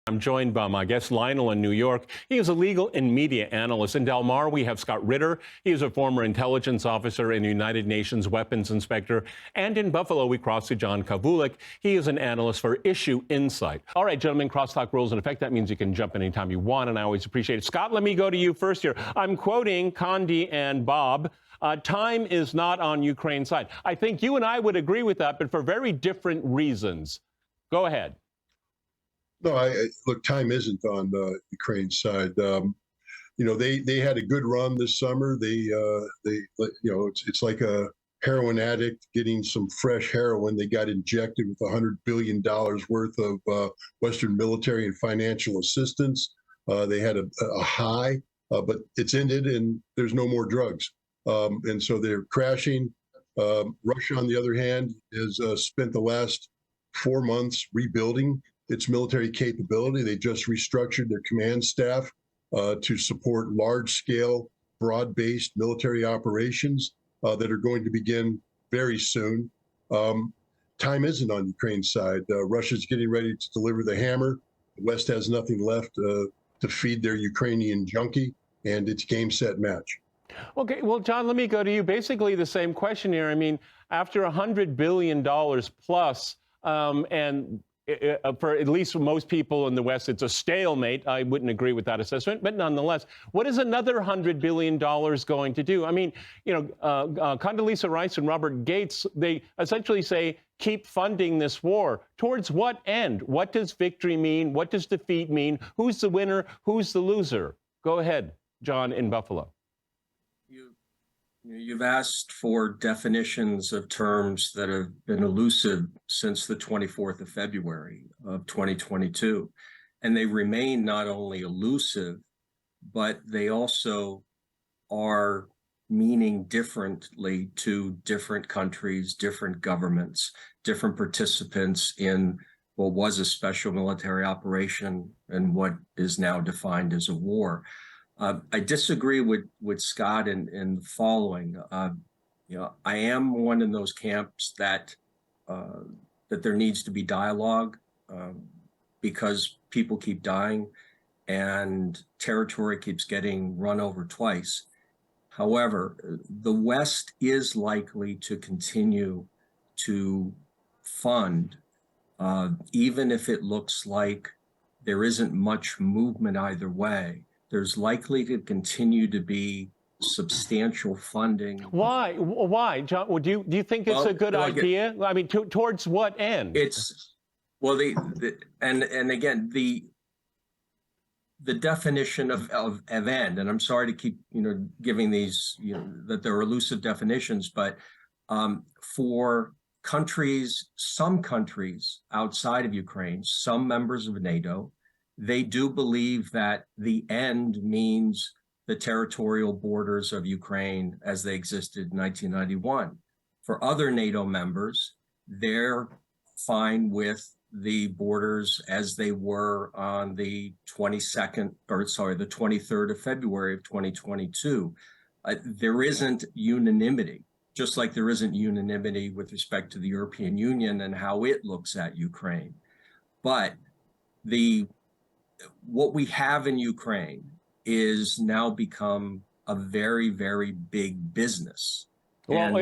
I'm joined by my guest, Lionel in New York. He is a legal and media analyst. In Del Mar, we have Scott Ritter. He is a former intelligence officer and United Nations weapons inspector. And in Buffalo, we cross to John Kavulich. He is an analyst for Issue Insight. All right, gentlemen, crosstalk rules in effect. That means you can jump anytime you want, and I always appreciate it. Scott, let me go to you first here. I'm quoting Condi and Bob. Time is not on Ukraine's side. I think you and I would agree with that, but for very different reasons. Go ahead. No, look, time isn't on Ukraine's side. They had a good run this summer. It's like a heroin addict getting some fresh heroin. They got injected with $100 billion worth of Western military and financial assistance. They had a high, but it's ended and there's no more drugs. And so they're crashing. Russia, on the other hand, has spent the last 4 months rebuilding its military capability. They just restructured their command staff to support large-scale, broad-based military operations that are going to begin very soon. Time isn't on Ukraine's side. Russia's getting ready to deliver the hammer. The West has nothing left to feed their Ukrainian junkie, and it's game, set, match. Okay, well, John, let me go to you. Basically the same question here. I mean, after $100 billion plus, and for at least most people in the West, it's a stalemate. I wouldn't agree with that assessment, but nonetheless, what is another $100 billion going to do? I mean, Condoleezza Rice and Robert Gates, they essentially say, keep funding this war. Towards what end? What does victory mean? What does defeat mean? Who's the winner? Who's the loser? Go ahead, John in Buffalo. You've asked for definitions of terms that have been elusive since the 24th of February of 2022. And they remain not only elusive, but they also are meaning differently to different countries, different governments, different participants in what was a special military operation and what is now defined as a war. I disagree with Scott in the following. I am one in those camps that there needs to be dialogue because people keep dying and territory keeps getting run over twice. However, the West is likely to continue to fund, even if it looks like there isn't much movement either way. There's likely to continue to be substantial funding. Why? Why, John? Do you think it's a good idea? I mean, towards what end? Again, the definition of end, and I'm sorry to keep giving these that they're elusive definitions, but for countries, some countries outside of Ukraine, some members of NATO, they do believe that the end means the territorial borders of Ukraine as they existed in 1991. For other NATO members, they're fine with the borders as they were on the 23rd of February of 2022. There isn't unanimity, just like there isn't unanimity with respect to the European Union and how it looks at Ukraine. But what we have in Ukraine is now become a very, very big business. Well,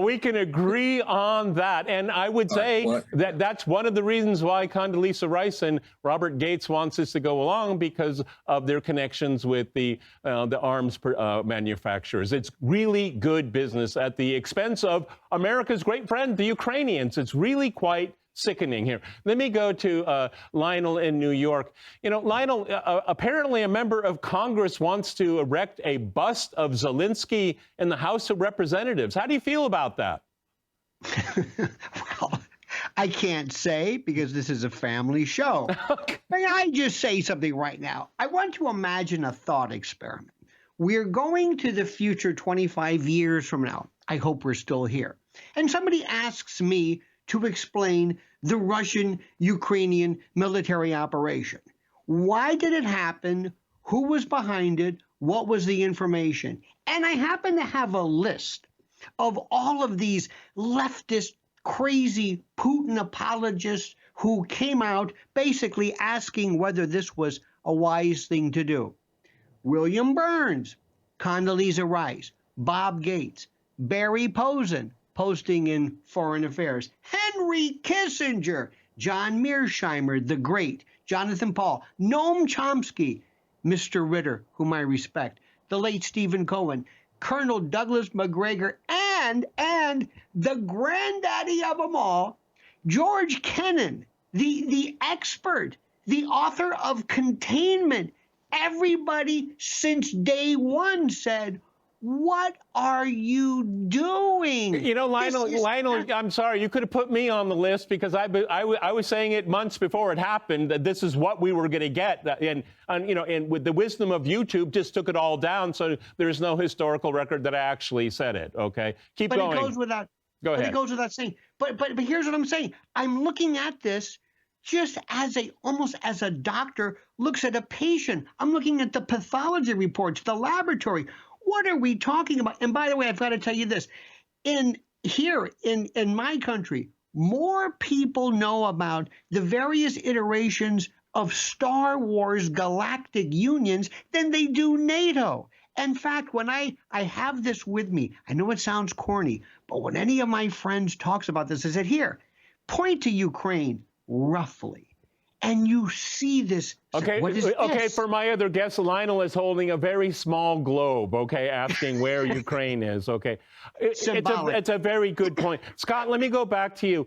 we can agree on that. And I would say that that's one of the reasons why Condoleezza Rice and Robert Gates wants us to go along, because of their connections with the arms manufacturers. It's really good business at the expense of America's great friend, the Ukrainians. It's really quite sickening here. Let me go to Lionel in New York. Lionel, apparently a member of Congress wants to erect a bust of Zelensky in the House of Representatives. How do you feel about that? Well, I can't say because this is a family show. Okay. May I just say something right now? I want to imagine a thought experiment. We're going to the future 25 years from now. I hope we're still here. And somebody asks me to explain the Russian-Ukrainian military operation. Why did it happen? Who was behind it? What was the information? And I happen to have a list of all of these leftist, crazy Putin apologists who came out basically asking whether this was a wise thing to do. William Burns, Condoleezza Rice, Bob Gates, Barry Posen, posting in Foreign Affairs, Henry Kissinger, John Mearsheimer, the Great, Jonathan Paul, Noam Chomsky, Mr. Ritter, whom I respect, the late Stephen Cohen, Colonel Douglas McGregor, and the granddaddy of them all, George Kennan, the expert, the author of Containment. Everybody since day one said, what are you doing? You know, Lionel, I'm sorry, you could have put me on the list because I was saying it months before it happened that this is what we were going to get. And with the wisdom of YouTube, just took it all down. So there's no historical record that I actually said it. OK, keep going. But it goes without. Go ahead. But it goes without saying. But here's what I'm saying. I'm looking at this just almost as a doctor looks at a patient. I'm looking at the pathology reports, the laboratory. What are we talking about? And by the way, I've got to tell you this. In my country, more people know about the various iterations of Star Wars galactic unions than they do NATO. In fact, when I have this with me, I know it sounds corny, but when any of my friends talks about this, I said, here, point to Ukraine roughly. And you see this. Okay, what is okay. this? For my other guest, Lionel is holding a very small globe. Okay, asking where Ukraine is. Okay, it's a very good point, Scott. Let me go back to you.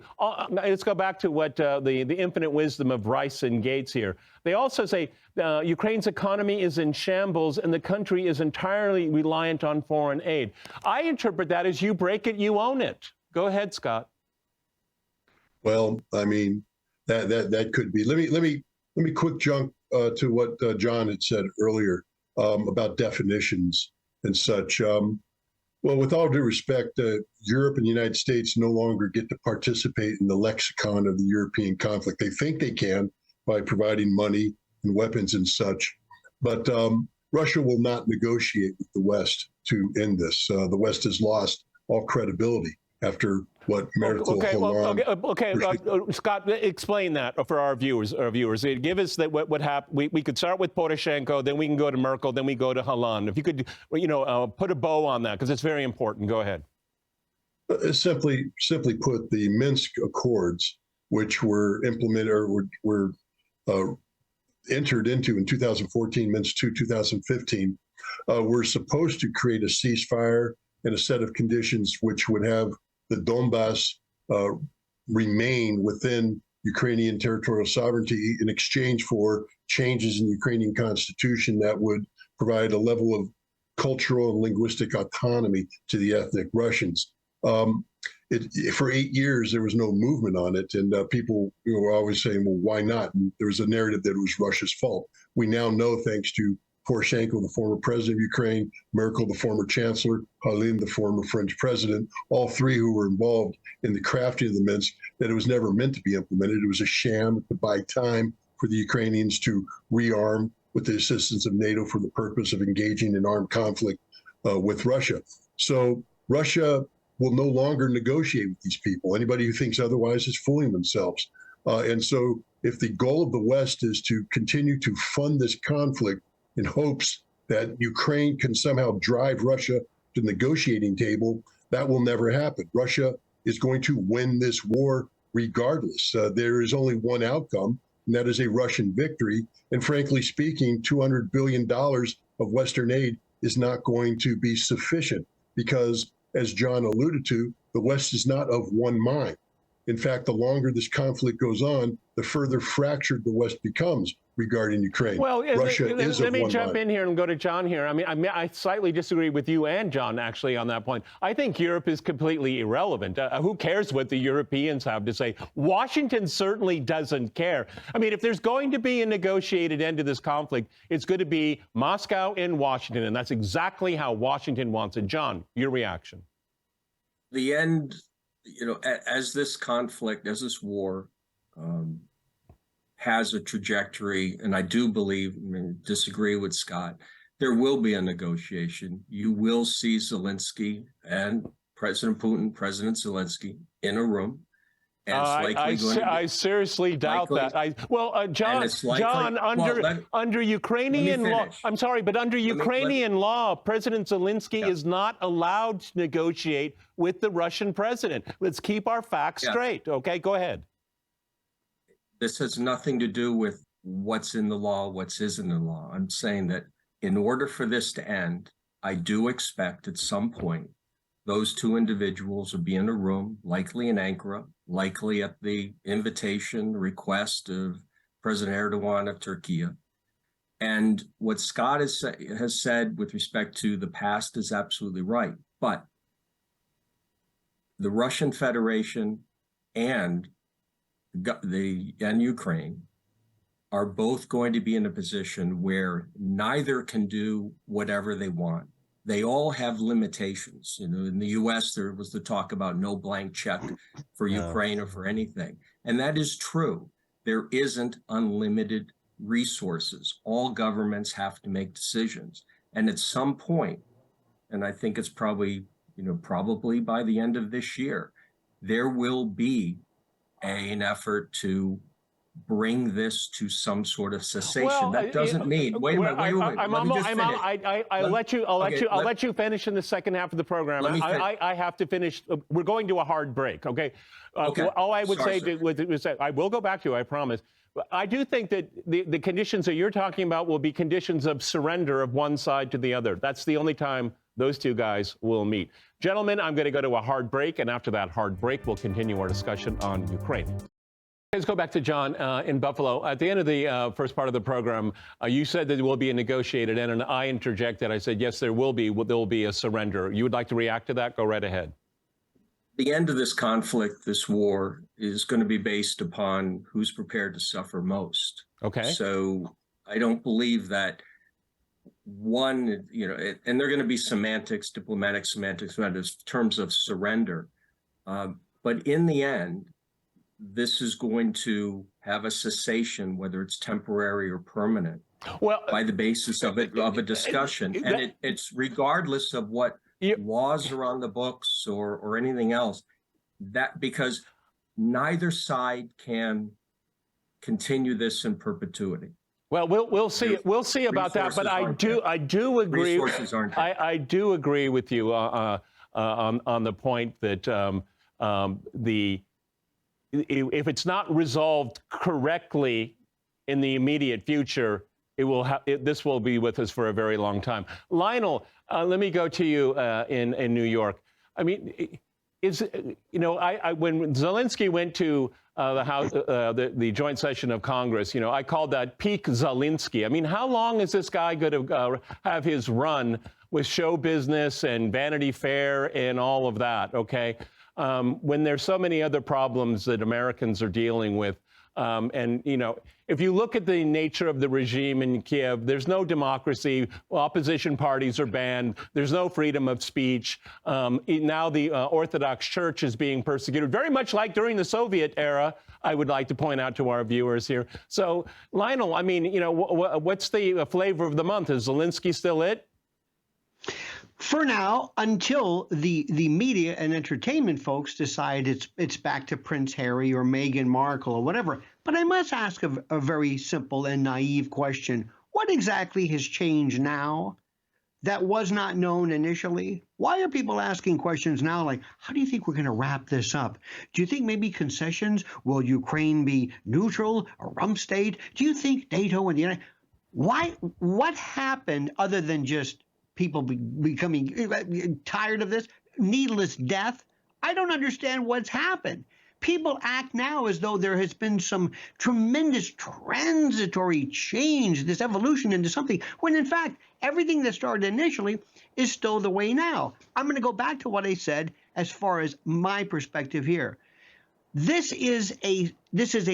Let's go back to what the infinite wisdom of Rice and Gates here. They also say Ukraine's economy is in shambles and the country is entirely reliant on foreign aid. I interpret that as you break it, you own it. Go ahead, Scott. Well, I mean. That could be. Let me quick jump to what John had said earlier about definitions and such. Well, with all due respect, Europe and the United States no longer get to participate in the lexicon of the European conflict. They think they can by providing money and weapons and such, but Russia will not negotiate with the West to end this. The West has lost all credibility after what Merkel. Okay. Scott, explain that for our viewers. Give us that what happened. We could start with Poroshenko, then we can go to Merkel, then we go to Hollande. If you could, put a bow on that because it's very important. Go ahead. Simply put, the Minsk Accords, which were implemented or were entered into in 2014, Minsk 2, 2015, were supposed to create a ceasefire and a set of conditions which would have the Donbass remain within Ukrainian territorial sovereignty in exchange for changes in the Ukrainian constitution that would provide a level of cultural and linguistic autonomy to the ethnic Russians. For 8 years, there was no movement on it, and people were always saying, well, why not? And there was a narrative that it was Russia's fault. We now know, thanks to Poroshenko, the former president of Ukraine, Merkel, the former chancellor, Hollande, the former French president, all three who were involved in the crafting of the Minsk, that it was never meant to be implemented. It was a sham to buy time for the Ukrainians to rearm with the assistance of NATO for the purpose of engaging in armed conflict with Russia. So Russia will no longer negotiate with these people. Anybody who thinks otherwise is fooling themselves. And so if the goal of the West is to continue to fund this conflict in hopes that Ukraine can somehow drive Russia to the negotiating table, that will never happen. Russia is going to win this war regardless. There is only one outcome, and that is a Russian victory. And frankly speaking, $200 billion of Western aid is not going to be sufficient because, as John alluded to, the West is not of one mind. In fact, the longer this conflict goes on, the further fractured the West becomes regarding Ukraine. Well, Russia is let me jump mind. in here and go to John here. I mean, I slightly disagree with you and John, actually, on that point. I think Europe is completely irrelevant. Who cares what the Europeans have to say? Washington certainly doesn't care. I mean, if there's going to be a negotiated end to this conflict, it's going to be Moscow and Washington, and that's exactly how Washington wants it. John, your reaction? The end, as this conflict, as this war has a trajectory, and I do believe, disagree with Scott, there will be a negotiation. You will see Zelensky and President Putin, President Zelensky in a room. I seriously doubt that. John, under Ukrainian law, I'm sorry, but under Ukrainian law, President Zelensky is not allowed to negotiate with the Russian president. Let's keep our facts straight. Okay, go ahead. This has nothing to do with what's in the law, what's isn't in the law. I'm saying that in order for this to end, I do expect at some point those two individuals will be in a room, likely in Ankara, likely at the invitation, request of President Erdogan of Turkey. And what Scott has said with respect to the past is absolutely right. But the Russian Federation and Ukraine are both going to be in a position where neither can do whatever they want. They all have limitations. You know, in the U.S., there was the talk about no blank check for Ukraine or for anything. And that is true. There isn't unlimited resources. All governments have to make decisions. And at some point, and I think it's probably by the end of this year, there will be an effort to bring this to some sort of cessation. Well, that doesn't mean. Wait a minute. I'll let you finish in the second half of the program. I have to finish. We're going to a hard break. Okay. All I would say was that I will go back to you. I promise. I do think that the conditions that you're talking about will be conditions of surrender of one side to the other. That's the only time those two guys will meet. Gentlemen, I'm going to go to a hard break, and after that hard break, we'll continue our discussion on Ukraine. Let's go back to John in Buffalo. At the end of the first part of the program, you said that there will be a negotiated end, and I interjected. I said, yes, there will be a surrender. You would like to react to that? Go right ahead. The end of this conflict, this war, is going to be based upon who's prepared to suffer most. Okay. So I don't believe that and there are going to be semantics, diplomatic semantics, in terms of surrender. But in the end, this is going to have a cessation, whether it's temporary or permanent, by the basis of a discussion. And it's regardless of what laws are on the books or anything else, because neither side can continue this in perpetuity. Well, we'll see. We'll see about that. But I do agree. I do agree with you on the point that if it's not resolved correctly in the immediate future, this will be with us for a very long time. Lionel, let me go to you in New York. I mean, when Zelensky went to the House, the joint session of Congress, I called that peak Zelensky. I mean, how long is this guy going to have his run with show business and Vanity Fair and all of that? Okay. When there's so many other problems that Americans are dealing with. If you look at the nature of the regime in Kiev, there's no democracy. Opposition parties are banned. There's no freedom of speech. Now the Orthodox Church is being persecuted, very much like during the Soviet era, I would like to point out to our viewers here. So, Lionel, I mean, what's the flavor of the month? Is Zelensky still it? For now, until the media and entertainment folks decide it's back to Prince Harry or Meghan Markle or whatever. But I must ask a very simple and naive question. What exactly has changed now that was not known initially? Why are people asking questions now like, how do you think we're going to wrap this up? Do you think maybe concessions? Will Ukraine be neutral, a rump state? Do you think NATO and the United... What happened other than just people becoming tired of this, needless death? I don't understand what's happened. People act now as though there has been some tremendous transitory change, this evolution into something, when in fact, everything that started initially is still the way now. I'm going to go back to what I said as far as my perspective here. This is a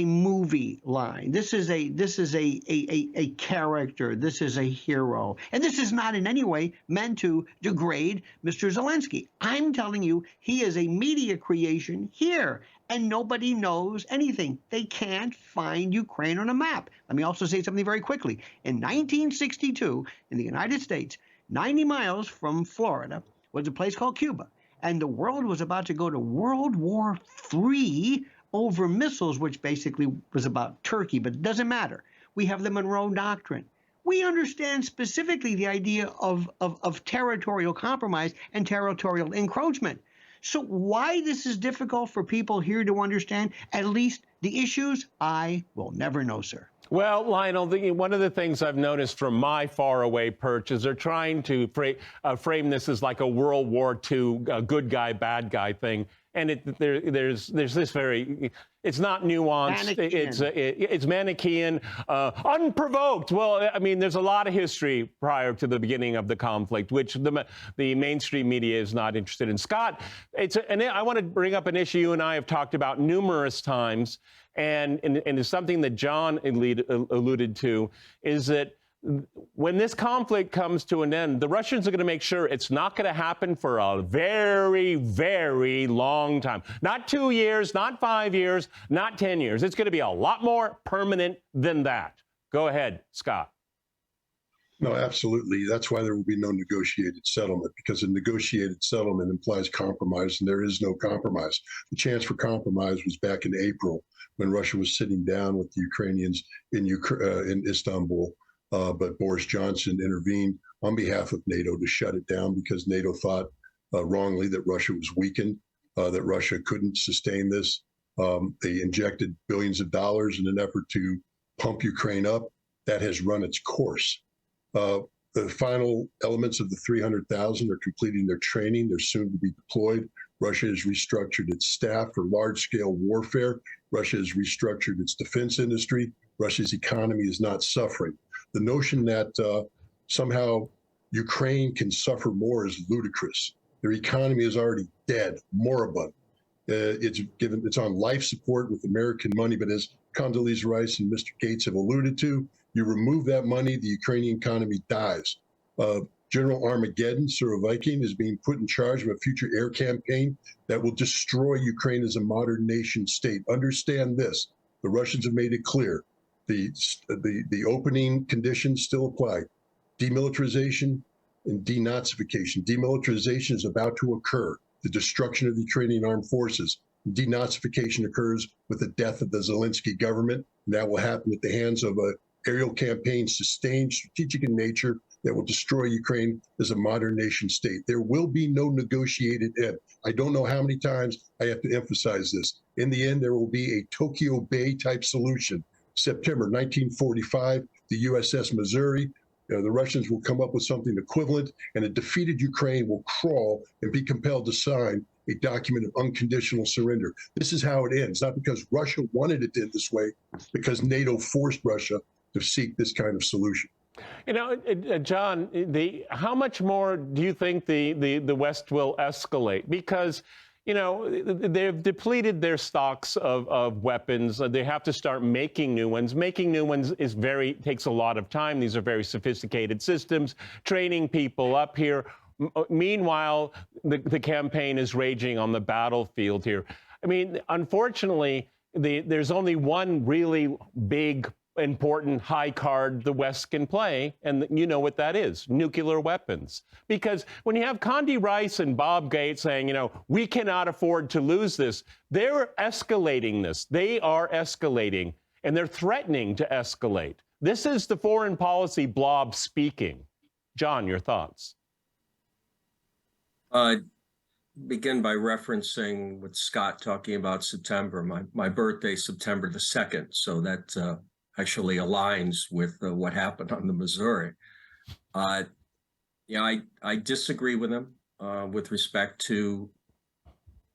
movie line. This is a character. This is a hero. And this is not in any way meant to degrade Mr. Zelensky. I'm telling you, he is a media creation here, and nobody knows anything. They can't find Ukraine on a map. Let me also say something very quickly. In 1962, in the United States, 90 miles from Florida was a place called Cuba. And the world was about to go to World War III over missiles, which basically was about Turkey, but it doesn't matter. We have the Monroe Doctrine. We understand specifically the idea of territorial compromise and territorial encroachment. So why this is difficult for people here to understand, at least the issues, I will never know, sir. Well, Lionel, one of the things I've noticed from my faraway perch is they're trying to frame this as like a World War II good guy, bad guy thing. And there's this very, it's not nuanced. It's Manichaean, unprovoked. Well, I mean, there's a lot of history prior to the beginning of the conflict, which the mainstream media is not interested in. Scott, and I want to bring up an issue you and I have talked about numerous times, and it's something that John alluded to, is that when this conflict comes to an end, the Russians are going to make sure it's not going to happen for a very, very long time. Not 2 years, not 5 years, not 10 years. It's going to be a lot more permanent than that. Go ahead, Scott. No, absolutely. That's why there will be no negotiated settlement, because a negotiated settlement implies compromise, and there is no compromise. The chance for compromise was back in April when Russia was sitting down with the Ukrainians in Istanbul. But Boris Johnson intervened on behalf of NATO to shut it down because NATO thought wrongly that Russia was weakened, that Russia couldn't sustain this. They injected billions of dollars in an effort to pump Ukraine up. That has run its course. The final elements of the 300,000 are completing their training. They're soon to be deployed. Russia has restructured its staff for large-scale warfare. Russia has restructured its defense industry. Russia's economy is not suffering. The notion that somehow Ukraine can suffer more is ludicrous. Their economy is already dead, moribund. It's on life support with American money, but as Condoleezza Rice and Mr. Gates have alluded to, you remove that money, the Ukrainian economy dies. General Armageddon, Surovikin, is being put in charge of a future air campaign that will destroy Ukraine as a modern nation state. Understand this, the Russians have made it clear. The opening conditions still apply. Demilitarization and denazification. Demilitarization is about to occur. The destruction of the Ukrainian armed forces. Denazification occurs with the death of the Zelensky government. And that will happen at the hands of an aerial campaign sustained, strategic in nature, that will destroy Ukraine as a modern nation state. There will be no negotiated end. I don't know how many times I have to emphasize this. In the end, there will be a Tokyo Bay type solution. September 1945, the USS Missouri, the Russians will come up with something equivalent, and a defeated Ukraine will crawl and be compelled to sign a document of unconditional surrender. This is how it ends, not because Russia wanted it to end this way, because NATO forced Russia to seek this kind of solution. You know, John, how much more do you think the West will escalate? Because, you know, they've depleted their stocks of weapons. They have to start making new ones. Making new ones takes a lot of time. These are very sophisticated systems, training people up here. Meanwhile, the campaign is raging on the battlefield here. I mean, unfortunately, there's only one really big, important high card the West can play, and you know what that is: nuclear weapons. Because when you have Condi Rice and Bob Gates saying, you know, we cannot afford to lose this, they're escalating this. They are escalating, and they're threatening to escalate. This is the foreign policy blob speaking. John, your thoughts? Begin by referencing what Scott talking about September. My birthday, September the 2nd, so that actually aligns with what happened on the Missouri. Yeah, I disagree with him with respect to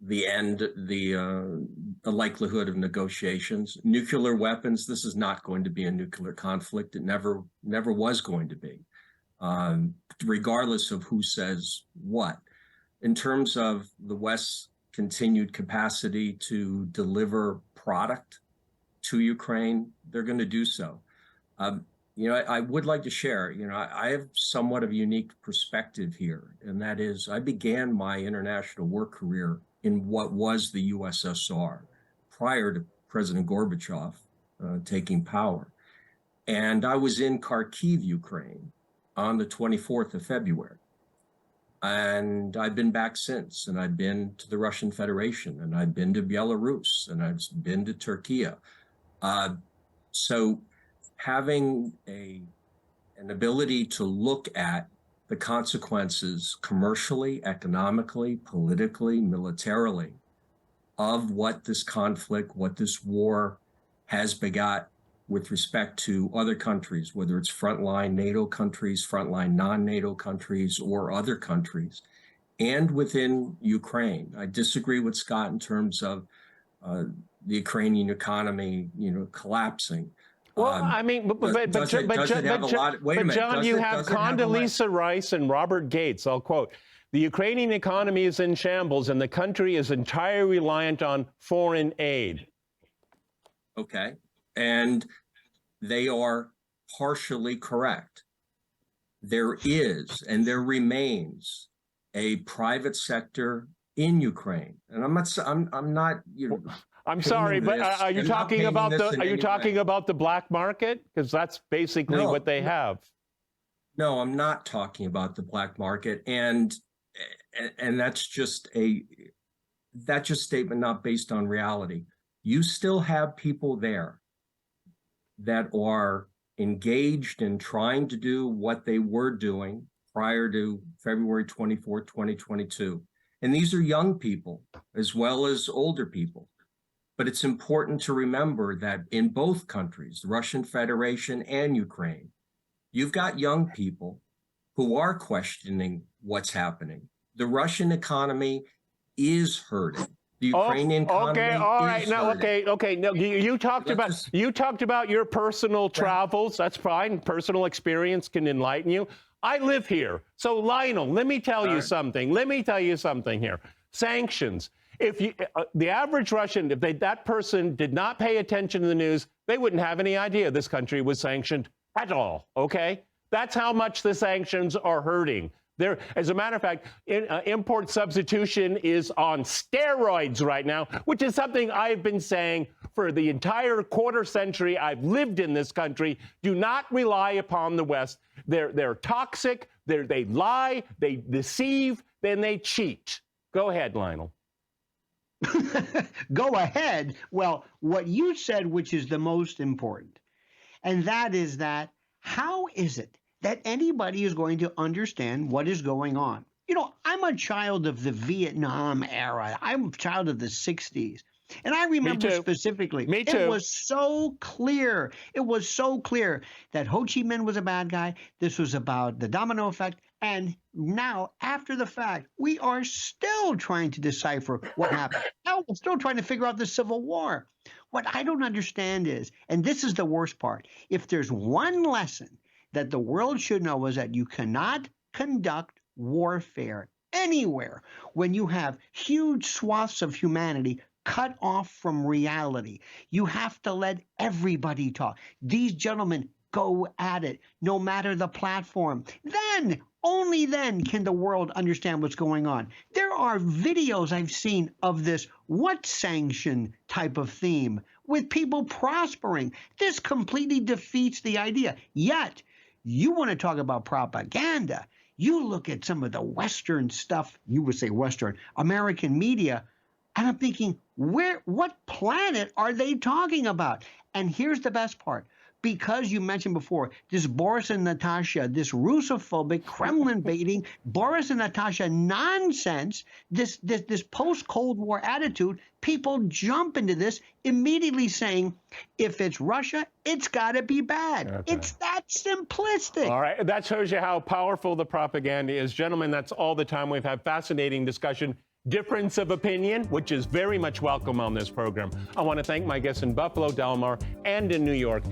the end, the likelihood of negotiations. Nuclear weapons, this is not going to be a nuclear conflict. It never was going to be, regardless of who says what. In terms of the West's continued capacity to deliver product to Ukraine, they're going to do so. You know, I would like to share, you know, I have somewhat of a unique perspective here, and that is I began my international work career in what was the USSR prior to President Gorbachev taking power. And I was in Kharkiv, Ukraine on the 24th of February. And I've been back since, and I've been to the Russian Federation, and I've been to Belarus, and I've been to Turkey. So having an ability to look at the consequences commercially, economically, politically, militarily of what this conflict, what this war has begot with respect to other countries, whether it's frontline NATO countries, frontline non-NATO countries, or other countries, and within Ukraine. I disagree with Scott in terms of the Ukrainian economy, collapsing. Well, I mean, but John, you have Condoleezza Rice and Robert Gates. I'll quote: "The Ukrainian economy is in shambles, and the country is entirely reliant on foreign aid." Okay, and they are partially correct. There is and there remains a private sector in Ukraine, and I'm not. I'm sorry, but are you talking about the black market? Because that's basically what they have. No, I'm not talking about the black market, and that's just a statement not based on reality. You still have people there that are engaged in trying to do what they were doing prior to February 24, 2022. And these are young people as well as older people. But it's important to remember that in both countries, the Russian Federation and Ukraine, you've got young people who are questioning what's happening. The Russian economy is hurting. The Ukrainian economy okay, all right, is now, hurting. okay. No, you talked about your personal travels. That's fine. Personal experience can enlighten you. I live here, so Lionel, let me tell you something. Let me tell you something here. Sanctions. If the average Russian, if that person did not pay attention to the news, they wouldn't have any idea this country was sanctioned at all. Okay, that's how much the sanctions are hurting. There, as a matter of fact, import substitution is on steroids right now, which is something I've been saying for the entire quarter century I've lived in this country. Do not rely upon the West. They're toxic. They lie. They deceive. Then they cheat. Go ahead, Lionel. Go ahead. Well, what you said, which is the most important, and that is that how is it that anybody is going to understand what is going on? I'm a child of the Vietnam era. I'm a child of the 60s. And I remember specifically, it was so clear. It was so clear that Ho Chi Minh was a bad guy. This was about the domino effect. And now, after the fact, we are still trying to decipher what happened. Now we're still trying to figure out the Civil War. What I don't understand is, and this is the worst part, if there's one lesson that the world should know is that you cannot conduct warfare anywhere when you have huge swaths of humanity cut off from reality. You have to let everybody talk. These gentlemen go at it, no matter the platform. Then, only then can the world understand what's going on. There are videos I've seen of this what sanction type of theme with people prospering. This completely defeats the idea. Yet, you want to talk about propaganda. You look at some of the Western stuff, you would say Western, American media, and I'm thinking, what planet are they talking about? And here's the best part. Because you mentioned before, this Boris and Natasha, this Russophobic, Kremlin baiting, Boris and Natasha nonsense, this post-Cold War attitude, people jump into this immediately saying, if it's Russia, it's got to be bad. Okay. It's that simplistic. All right, that shows you how powerful the propaganda is. Gentlemen, that's all the time we've had. Fascinating discussion. Difference of opinion, which is very much welcome on this program. I want to thank my guests in Buffalo, Delmar, and in New York.